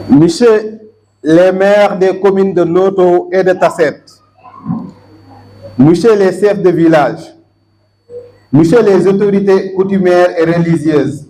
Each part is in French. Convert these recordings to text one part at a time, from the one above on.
Monsieur les maires des communes de Noto et de Tasset, Monsieur les chefs de village, Monsieur les autorités coutumières et religieuses,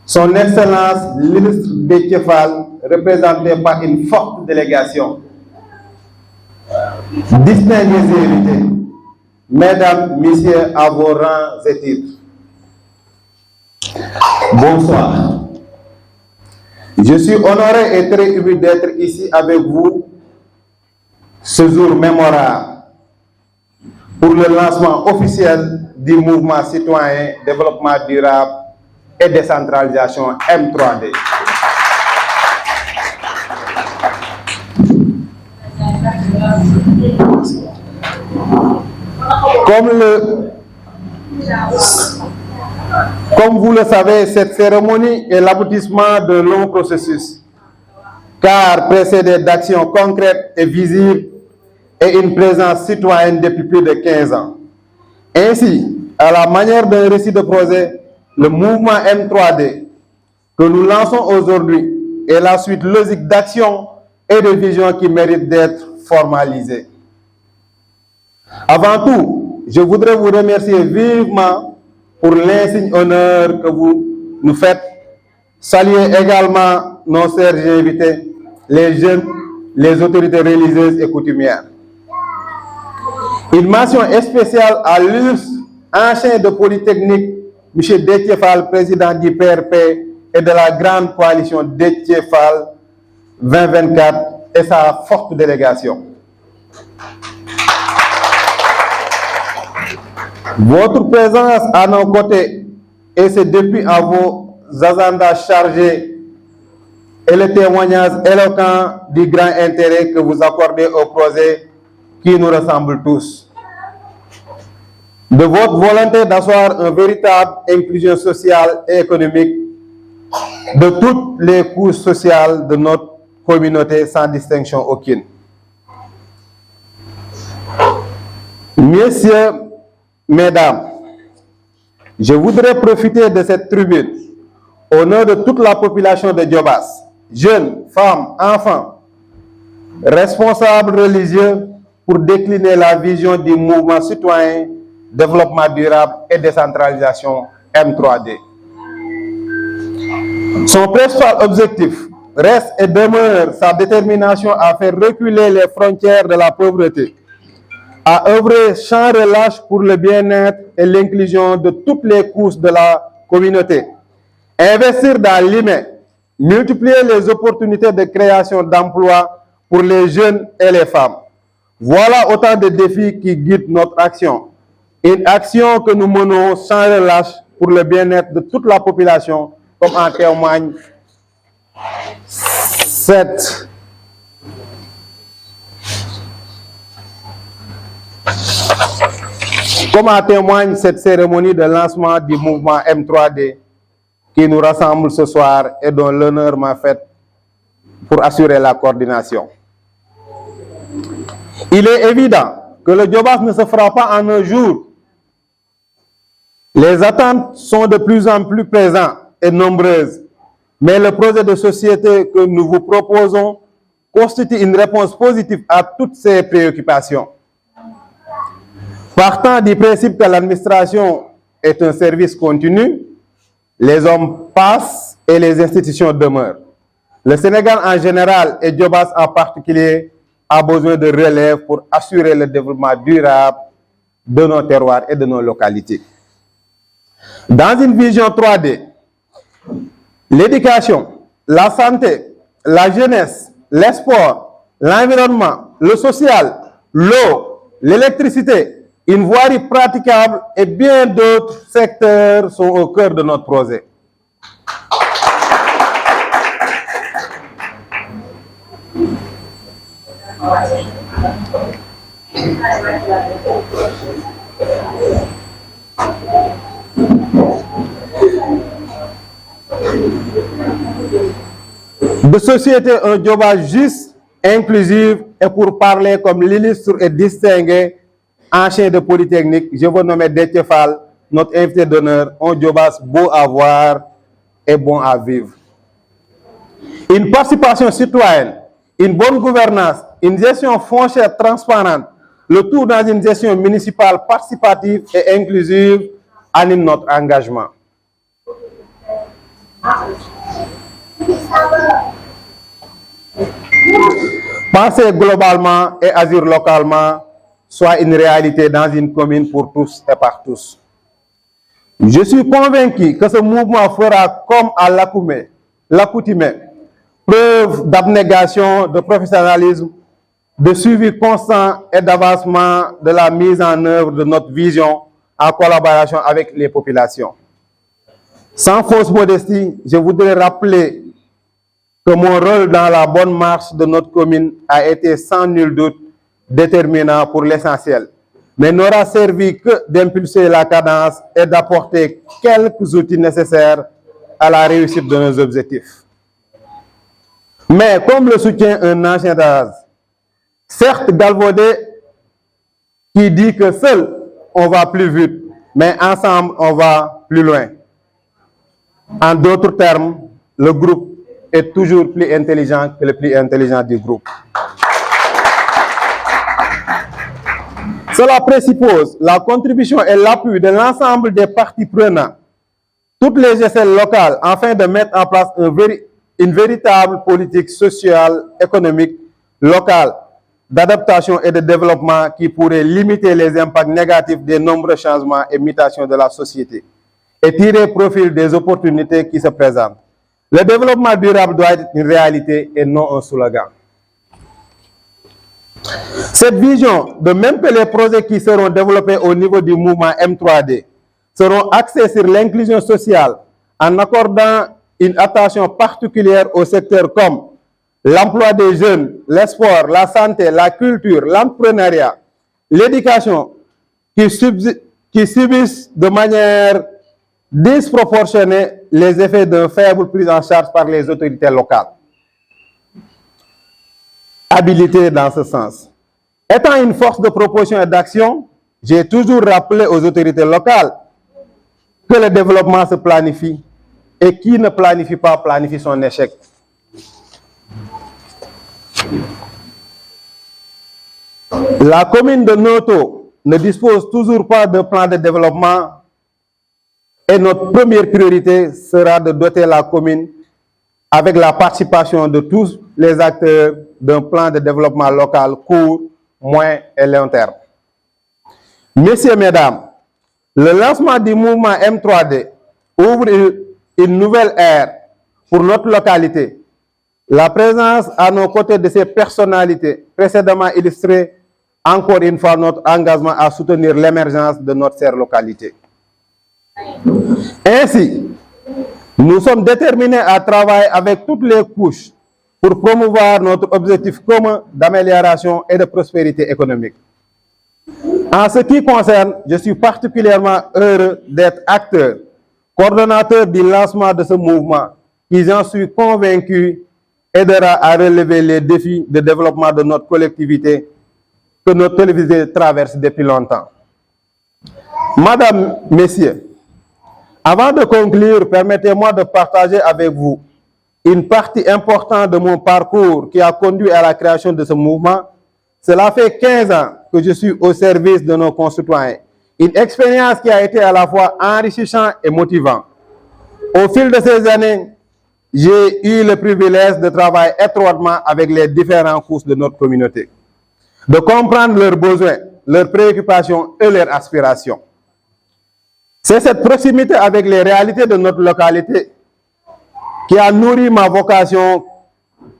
Son Excellence l'illustre Déthié Fall, représenté par une forte délégation, distingués invités, Mesdames, Messieurs, à vos rangs et titres, bonsoir. Je suis honoré et très ému d'être ici avec vous ce jour mémorable pour le lancement officiel du mouvement citoyen développement durable et décentralisation M3D. Comme vous le savez, cette cérémonie est l'aboutissement d'un long processus, car précédée d'actions concrètes et visibles et une présence citoyenne depuis plus de 15 ans. Ainsi, à la manière d'un récit de projet, le mouvement M3D que nous lançons aujourd'hui est la suite logique d'actions et de visions qui méritent d'être formalisées. Avant tout, je voudrais vous remercier vivement pour l'insigne honneur que vous nous faites. Saluer également nos chers invités, les jeunes, les autorités religieuses et coutumières. Une mention spéciale à l'illustre ancien de Polytechnique, M. Déthié Fall, président du PRP et de la grande coalition Déthié Fall 2024 et sa forte délégation. Votre présence à nos côtés, et c'est depuis à vos agendas chargés et le témoignage éloquent du grand intérêt que vous accordez au projet qui nous ressemble tous. De votre volonté d'asseoir une véritable inclusion sociale et économique de toutes les couches sociales de notre communauté sans distinction aucune. Messieurs, Mesdames, je voudrais profiter de cette tribune au nom de toute la population de Diobass, jeunes, femmes, enfants, responsables religieux, pour décliner la vision du mouvement citoyen, développement durable et décentralisation M3D. Son principal objectif reste et demeure sa détermination à faire reculer les frontières de la pauvreté, à œuvrer sans relâche pour le bien-être et l'inclusion de toutes les couches de la communauté, investir dans l'humain, multiplier les opportunités de création d'emplois pour les jeunes et les femmes. Voilà autant de défis qui guident notre action. Une action que nous menons sans relâche pour le bien-être de toute la population, comme en témoigne cette cérémonie de lancement du mouvement M3D qui nous rassemble ce soir et dont l'honneur m'a fait pour assurer la coordination. Il est évident que le Diobass ne se fera pas en un jour. Les attentes sont de plus en plus présentes et nombreuses, mais le projet de société que nous vous proposons constitue une réponse positive à toutes ces préoccupations. Partant du principe que l'administration est un service continu, les hommes passent et les institutions demeurent. Le Sénégal en général et Diobass en particulier a besoin de relève pour assurer le développement durable de nos terroirs et de nos localités. Dans une vision 3D, l'éducation, la santé, la jeunesse, les sports, l'environnement, le social, l'eau, l'électricité, une voirie praticable et bien d'autres secteurs sont au cœur de notre projet. De société un Diobass juste, inclusive et pour parler comme l'illustre et distingué ancien de Polytechnique, je veux nommer Déthié Fall, notre invité d'honneur, un Diobass beau à voir et bon à vivre. Une participation citoyenne, une bonne gouvernance, une gestion foncière transparente, le tout dans une gestion municipale participative et inclusive anime notre engagement. Penser globalement et agir localement soit une réalité dans une commune pour tous et par tous. Je suis convaincu que ce mouvement fera comme à l'accoutumée, preuve d'abnégation, de professionnalisme, de suivi constant et d'avancement de la mise en œuvre de notre vision en collaboration avec les populations. Sans fausse modestie, je voudrais rappeler que mon rôle dans la bonne marche de notre commune a été sans nul doute déterminant pour l'essentiel, mais n'aura servi que d'impulser la cadence et d'apporter quelques outils nécessaires à la réussite de nos objectifs. Mais comme le soutient un ancien adage, certes galvaudé, qui dit que seul on va plus vite, mais ensemble on va plus loin. En d'autres termes, le groupe est toujours plus intelligent que le plus intelligent du groupe. Cela présuppose la contribution et l'appui de l'ensemble des parties prenantes, toutes les échelles locales, afin de mettre en place une véritable politique sociale, économique, locale, d'adaptation et de développement qui pourrait limiter les impacts négatifs des nombreux changements et mutations de la société et tirer profit des opportunités qui se présentent. Le développement durable doit être une réalité et non un slogan. Cette vision, de même que les projets qui seront développés au niveau du mouvement M3D, seront axés sur l'inclusion sociale en accordant une attention particulière aux secteurs comme l'emploi des jeunes, le sport, la santé, la culture, l'entrepreneuriat, l'éducation, qui subissent de manière disproportionnée les effets d'une faible prise en charge par les autorités locales. Habilité dans ce sens. Étant une force de proposition et d'action, j'ai toujours rappelé aux autorités locales que le développement se planifie et qui ne planifie pas planifie son échec. La commune de Noto ne dispose toujours pas de plan de développement et notre première priorité sera de doter la commune avec la participation de tous les acteurs d'un plan de développement local court, moyen et long terme. Messieurs, mesdames, le lancement du mouvement M3D ouvre une nouvelle ère pour notre localité. La présence à nos côtés de ces personnalités précédemment illustrées encore une fois notre engagement à soutenir l'émergence de notre chère localité. Ainsi, nous sommes déterminés à travailler avec toutes les couches pour promouvoir notre objectif commun d'amélioration et de prospérité économique. En ce qui concerne, je suis particulièrement heureux d'être acteur, coordonnateur du lancement de ce mouvement qui, j'en suis convaincu, aidera à relever les défis de développement de notre collectivité que notre collectivité traverse depuis longtemps. Madame, Messieurs, avant de conclure, permettez-moi de partager avec vous une partie importante de mon parcours qui a conduit à la création de ce mouvement. Cela fait 15 ans que je suis au service de nos concitoyens. Une expérience qui a été à la fois enrichissante et motivante. Au fil de ces années, j'ai eu le privilège de travailler étroitement avec les différentes couches de notre communauté, de comprendre leurs besoins, leurs préoccupations et leurs aspirations. C'est cette proximité avec les réalités de notre localité qui a nourri ma vocation,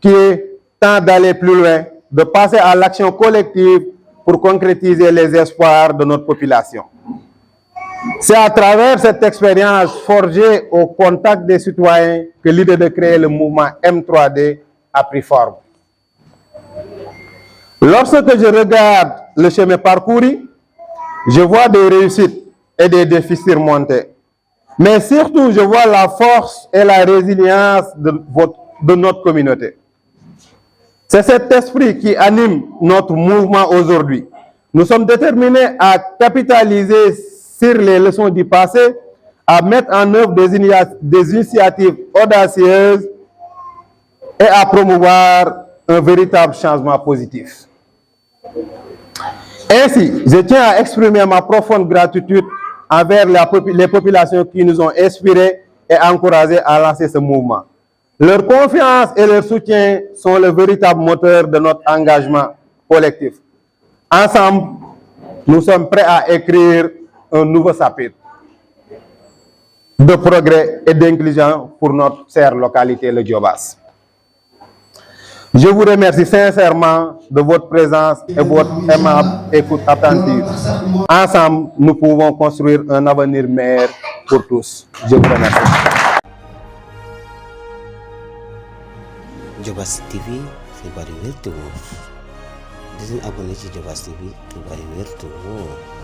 qui est temps d'aller plus loin, de passer à l'action collective pour concrétiser les espoirs de notre population. C'est à travers cette expérience forgée au contact des citoyens que l'idée de créer le mouvement M3D a pris forme. Lorsque je regarde le chemin parcouru, je vois des réussites et des défis surmontés. Mais surtout, je vois la force et la résilience de notre communauté. C'est cet esprit qui anime notre mouvement aujourd'hui. Nous sommes déterminés à capitaliser sur les leçons du passé, à mettre en œuvre des initiatives audacieuses et à promouvoir un véritable changement positif. Ainsi, je tiens à exprimer ma profonde gratitude envers les populations qui nous ont inspirés et encouragés à lancer ce mouvement. Leur confiance et leur soutien sont le véritable moteur de notre engagement collectif. Ensemble, nous sommes prêts à écrire un nouveau chapitre de progrès et d'inclusion pour notre chère localité, le Diobass. Je vous remercie sincèrement de votre présence et votre aimable écoute attentive. Ensemble, nous pouvons construire un avenir meilleur pour tous. Je vous remercie. Diobass TV, xibaar yu wér te wóor. di leen abonné ci Diobass TV, xibaar yu wér te wóor.